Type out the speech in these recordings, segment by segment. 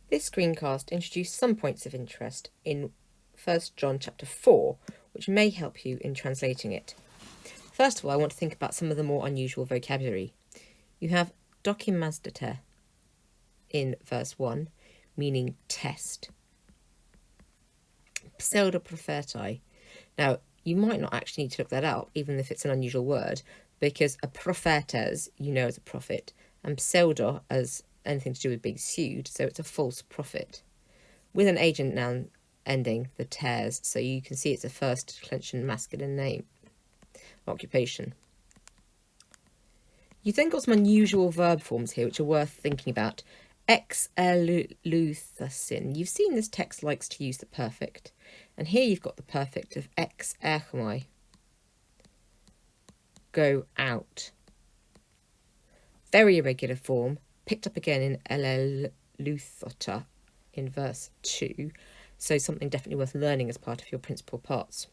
This screencast introduced some points of interest in 1 John chapter 4, which may help you in translating it. First of all, I want to think about some of the more unusual vocabulary. You have dokimazdater in verse 1, meaning test. Pseudoprophetai. Now, you might not actually need to look that up, even if it's an unusual word, because a prophetes, you know, as a prophet, and pseudo as anything to do with being sued, so it's a false prophet. With an agent noun ending, the tears, so you can see it's a first declension masculine name. Occupation. You've then got some unusual verb forms here, which are worth thinking about. Ex eluthasin. You've seen this text likes to use the perfect. And here you've got the perfect of ex erchomai. Go out. Very irregular form, picked up again in eleluthota in verse 2. So something definitely worth learning as part of your principal parts.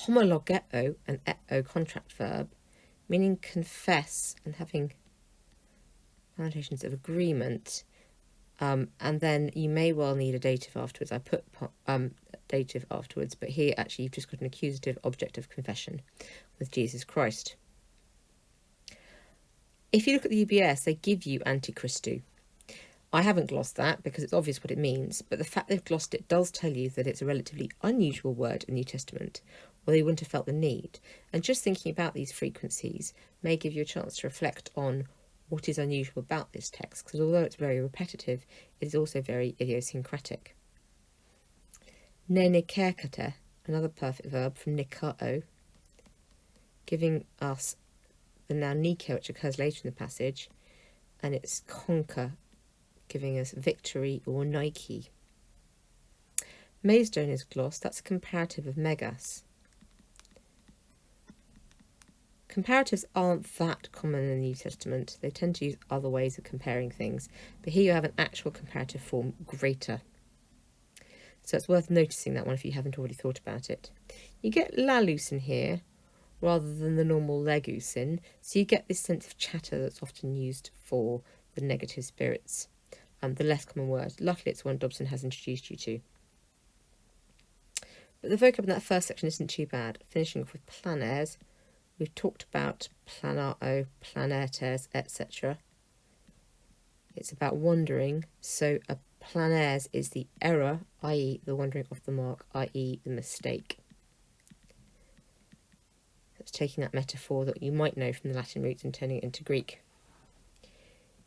Homologeo, an eo contract verb, meaning confess and having connotations of agreement. And then you may well need a dative afterwards. I put dative afterwards, but here actually you've just got an accusative object of confession with Jesus Christ. If you look at the UBS, they give you antichristu. I haven't glossed that because it's obvious what it means, but the fact they've glossed it does tell you that it's a relatively unusual word in the New Testament, or they wouldn't have felt the need. And just thinking about these frequencies may give you a chance to reflect on what is unusual about this text, because although it's very repetitive, it is also very idiosyncratic. Nenekerkate, another perfect verb from nikao, giving us the noun nike, which occurs later in the passage, and it's conquer, giving us victory or Nike. Maidstone is glossed. That's a comparative of megas. Comparatives aren't that common in the New Testament. They tend to use other ways of comparing things. But here you have an actual comparative form, greater. So it's worth noticing that one if you haven't already thought about it. You get lalus in here rather than the normal legus in. So you get this sense of chatter that's often used for the negative spirits. The less common word. Luckily, it's one Dobson has introduced you to. But the vocab in that first section isn't too bad. Finishing off with planaires. We've talked about planao, planetes, etc. It's about wandering. So a planaires is the error, i.e. the wandering off the mark, i.e. the mistake. That's taking that metaphor that you might know from the Latin roots and turning it into Greek.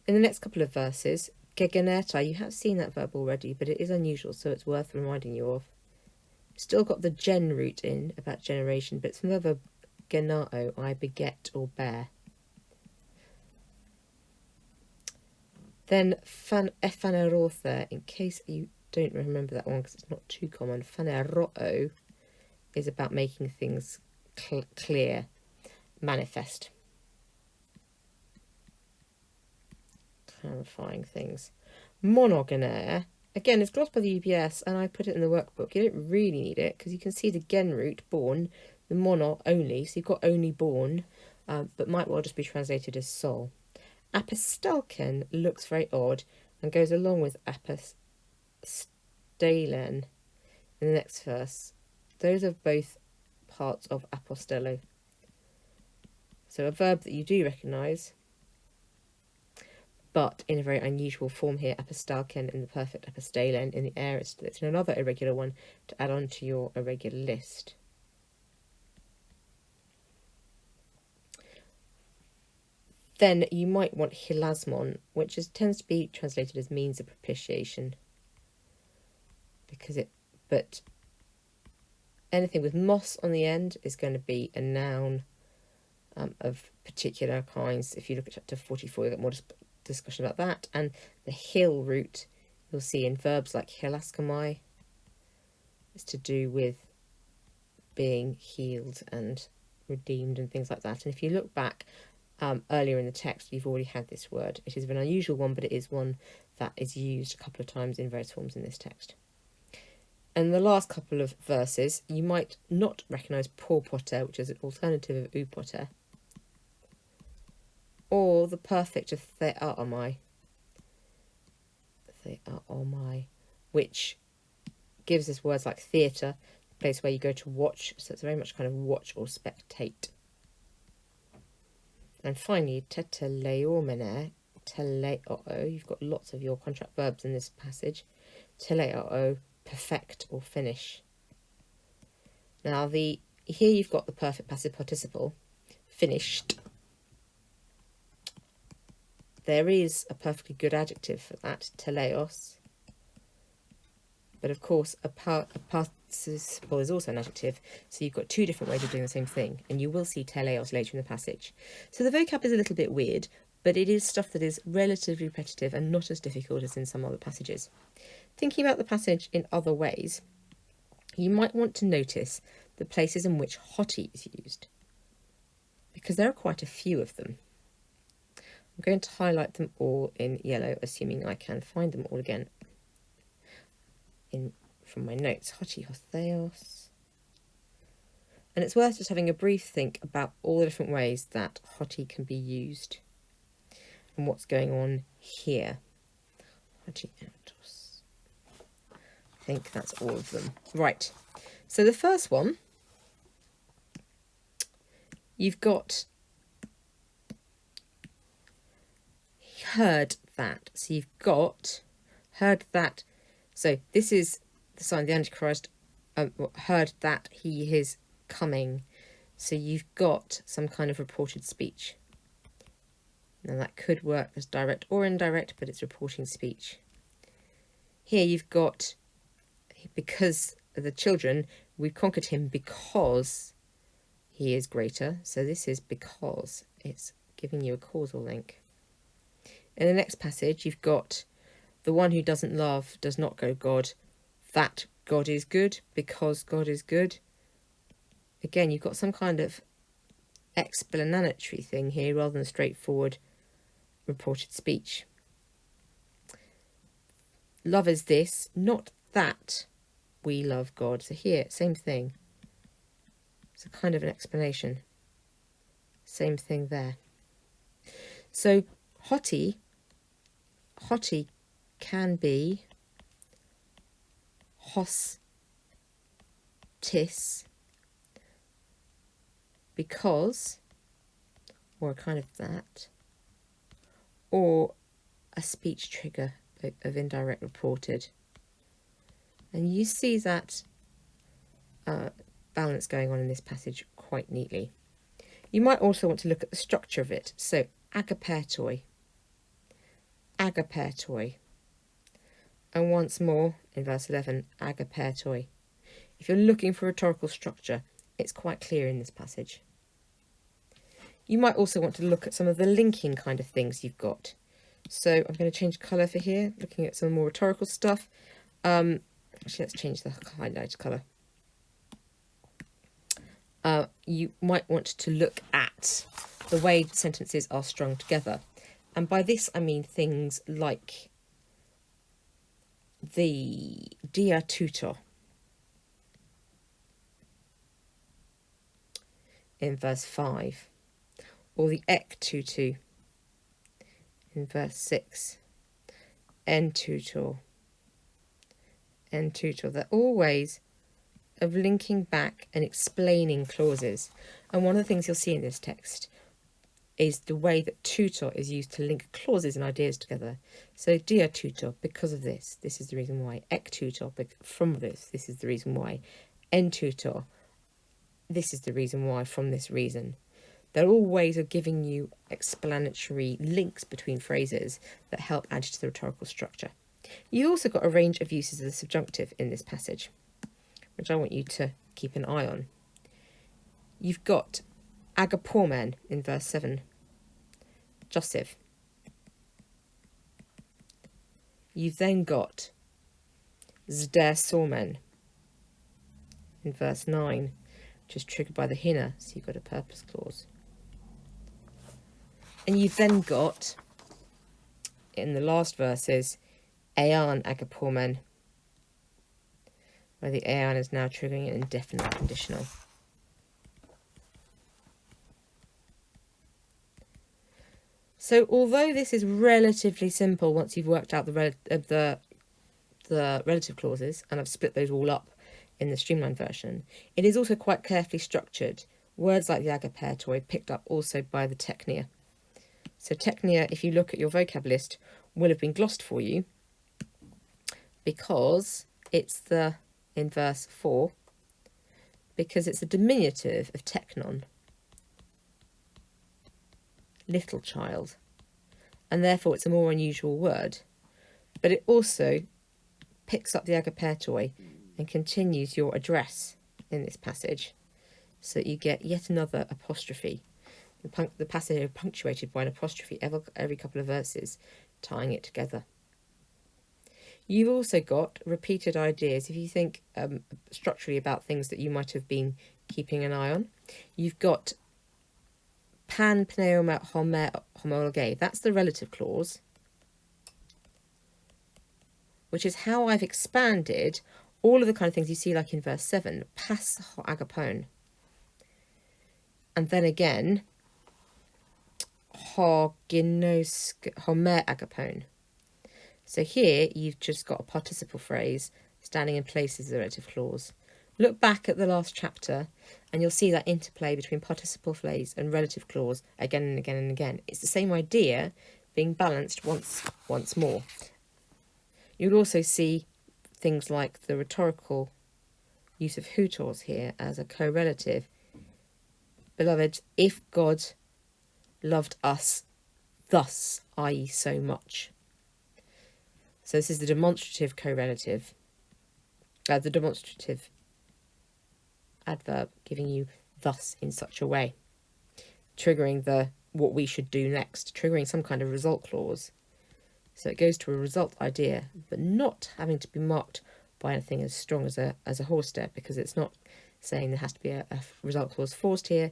In the next couple of verses, gegenertai, you have seen that verb already, but it is unusual, so it's worth reminding you of. Still got the gen root in, about generation, but it's from the verb genao, I beget or bear. Then phanerotha, in case you don't remember that one because it's not too common, phaneroo is about making things clear, manifest. Clarifying things. Monogenaire, again, it's glossed by the UBS, and I put it in the workbook. You don't really need it because you can see the gen root, born, the mono, only, so you've got only born, but might well just be translated as soul. Apostalken looks very odd and goes along with apostalen in the next verse. Those are both parts of apostello. So a verb that you do recognise, but in a very unusual form here, apostalken in the perfect, apostalen in the aorist. It's another irregular one to add on to your irregular list. Then you might want hilasmon, which tends to be translated as means of propitiation, but anything with mos on the end is going to be a noun of particular kinds. If you look at chapter 44, you'll get more discussion about that. And the hill root you'll see in verbs like hilaskamai is to do with being healed and redeemed and things like that. And if you look back earlier in the text, you've already had this word. It is an unusual one, but it is one that is used a couple of times in various forms in this text. And the last couple of verses, you might not recognise porpoter, which is an alternative of upoter, or the perfect of theaomai. which gives us words like theatre, place where you go to watch. So it's very much kind of watch or spectate. And finally, teteleomene, teleoo. You've got lots of your contract verbs in this passage. Teleoo, perfect or finish. Now here you've got the perfect passive participle, finished. There is a perfectly good adjective for that, teleos. But of course, a participle is also an adjective, so you've got two different ways of doing the same thing, and you will see teleos later in the passage. So the vocab is a little bit weird, but it is stuff that is relatively repetitive and not as difficult as in some other passages. Thinking about the passage in other ways, you might want to notice the places in which hoti is used, because there are quite a few of them. I'm going to highlight them all in yellow, assuming I can find them all again from my notes. Hoti, hotheos. And it's worth just having a brief think about all the different ways that hoti can be used and what's going on here. Hoti autos. I think that's all of them. Right. So the first one, you've got heard that. So you've got heard that. So this is the sign of the Antichrist. Heard that he is coming. So you've got some kind of reported speech. Now that could work as direct or indirect, but it's reporting speech. Here you've got, because of the children, we've conquered him because he is greater. So this is because. It's giving you a causal link. In the next passage, you've got the one who doesn't love does not go God. That God is good because God is good. Again, you've got some kind of explanatory thing here rather than straightforward reported speech. Love is this, not that we love God. So here, same thing. It's a kind of an explanation. Same thing there. So hoti can be hostis because, or kind of that, or a speech trigger of indirect reported. And you see that balance going on in this passage quite neatly. You might also want to look at the structure of it. So agapertoi. And once more, in verse 11, agapertoi. If you're looking for rhetorical structure, it's quite clear in this passage. You might also want to look at some of the linking kind of things you've got. So I'm going to change colour for here, looking at some more rhetorical stuff. Actually, let's change the highlight colour. You might want to look at the way sentences are strung together. And by this, I mean things like the dia tutor in verse 5, or the ek tutu in verse 6, en tutor. They're all ways of linking back and explaining clauses. And one of the things you'll see in this text is the way that tutor is used to link clauses and ideas together. So dia tutor, because of this, this is the reason why. Ek tutor, from this is the reason why. En tutor, this is the reason why, from this reason. They're all ways of giving you explanatory links between phrases that help add to the rhetorical structure. You also got a range of uses of the subjunctive in this passage, which I want you to keep an eye on. You've got agapormen in verse 7, Joseph. You've then got zdersormen in verse 9, which is triggered by the hina, so you've got a purpose clause. And you've then got, in the last verses, ean agapormen, where the ean is now triggering an indefinite conditional. So although this is relatively simple once you've worked out the the relative clauses, and I've split those all up in the streamlined version. It is also quite carefully structured. Words like the agapertoi picked up also by the technia. So technia, if you look at your vocab list, will have been glossed for you because it's in verse 4, because it's a diminutive of teknon, little child, and therefore it's a more unusual word. But it also picks up the agapertoi and continues your address in this passage, so that you get yet another apostrophe. The passage is punctuated by an apostrophe every couple of verses, tying it together. You've also got repeated ideas. If you think structurally about things that you might have been keeping an eye on, you've got pan pneuma homologe. That's the relative clause, which is how I've expanded all of the kind of things you see, like in verse 7, pas ho agapon. And then again, ho homer agapon. So here you've just got a participle phrase standing in place as the relative clause. Look back at the last chapter and you'll see that interplay between participle phrase and relative clause again and again and again. It's the same idea being balanced once more. You'll also see things like the rhetorical use of hutors here as a correlative. Beloved, if God loved us thus, i.e. so much. So this is the demonstrative correlative, the demonstrative adverb giving you thus in such a way, triggering the what we should do next, triggering some kind of result clause. So it goes to a result idea, but not having to be marked by anything as strong as a horse step, because it's not saying there has to be a result clause forced here.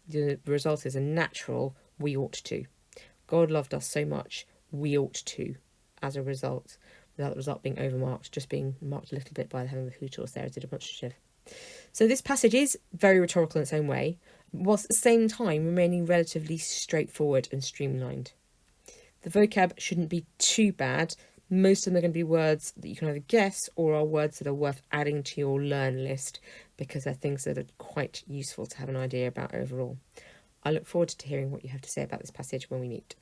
The result is a natural we ought to. God loved us so much, we ought to, as a result, without the result being overmarked, just being marked a little bit by having the hutors there as a demonstrative. So this passage is very rhetorical in its own way, whilst at the same time remaining relatively straightforward and streamlined. The vocab shouldn't be too bad. Most of them are going to be words that you can either guess or are words that are worth adding to your learn list, because they're things that are quite useful to have an idea about overall. I look forward to hearing what you have to say about this passage when we meet.